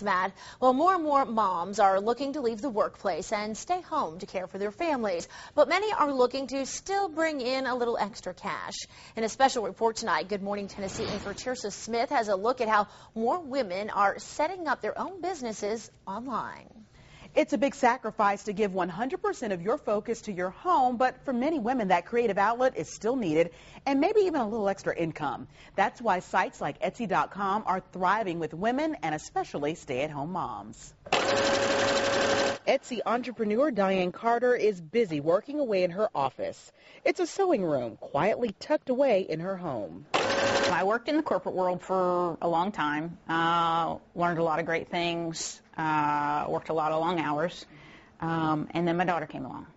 Matt, well, more and more moms are looking to leave the workplace and stay home to care for their families, but many are looking to still bring in a little extra cash. In a special report tonight, Good Morning Tennessee anchor Tirsa Smith has a look at how more women are setting up their own businesses online. It's a big sacrifice to give 100% of your focus to your home, but for many women, that creative outlet is still needed, and maybe even a little extra income. That's why sites like Etsy.com are thriving with women and especially stay-at-home moms. Etsy entrepreneur Diane Carter is busy working away in her office. It's a sewing room quietly tucked away in her home. I worked in the corporate world for a long time, learned a lot of great things, worked a lot of long hours, and then my daughter came along.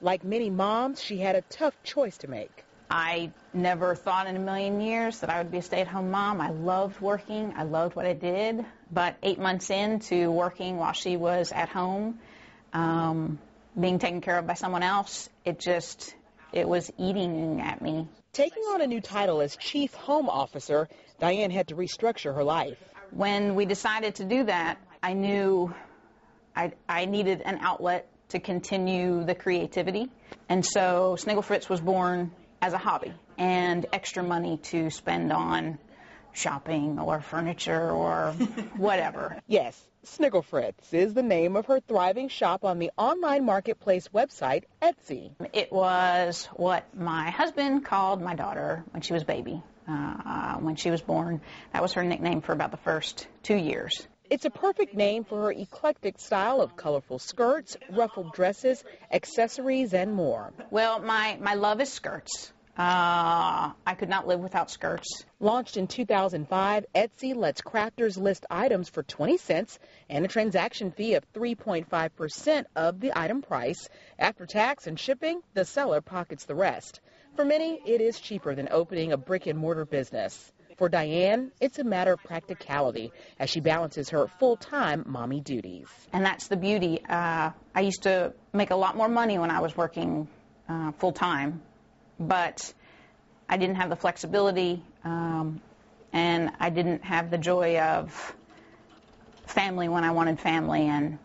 Like many moms, she had a tough choice to make. I never thought in a million years that I would be a stay-at-home mom. I loved working. I loved what I did. But 8 months into working while she was at home, being taken care of by someone else, it was eating at me. Taking on a new title as Chief Home Officer, Diane had to restructure her life. When we decided to do that, I knew I needed an outlet to continue the creativity. And so Sniggle Fritz was born as a hobby and extra money to spend on shopping or furniture or whatever. Yes, Sniggle Fritz is the name of her thriving shop on the online marketplace website Etsy. It was what my husband called my daughter when she was a baby. When she was born, that was her nickname for about the first 2 years. It's a perfect name for her eclectic style of colorful skirts, ruffled dresses, accessories, and more. Well, my love is skirts. I could not live without skirts. Launched in 2005, Etsy lets crafters list items for 20 cents and a transaction fee of 3.5% of the item price. After tax and shipping, the seller pockets the rest. For many, it is cheaper than opening a brick-and-mortar business. For Diane, it's a matter of practicality as she balances her full-time mommy duties. And that's the beauty. I used to make a lot more money when I was working full-time, but I didn't have the flexibility and I didn't have the joy of family when I wanted family and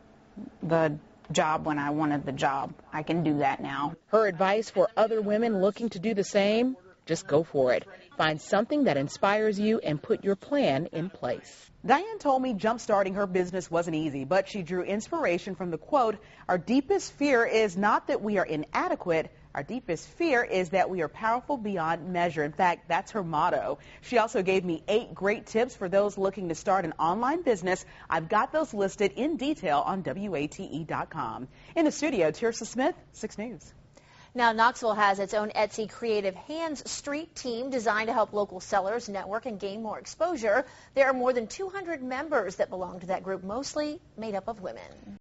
the job when I wanted the job. I can do that now. Her advice for other women looking to do the same? Just go for it. Find something that inspires you and put your plan in place. Diane told me jump-starting her business wasn't easy, but she drew inspiration from the quote, "Our deepest fear is not that we are inadequate. Our deepest fear is that we are powerful beyond measure." In fact, that's her motto. She also gave me 8 great tips for those looking to start an online business. I've got those listed in detail on WATE.com. In the studio, Tirsa Smith, 6 News. Now, Knoxville has its own Etsy Creative Hands Street team designed to help local sellers network and gain more exposure. There are more than 200 members that belong to that group, mostly made up of women.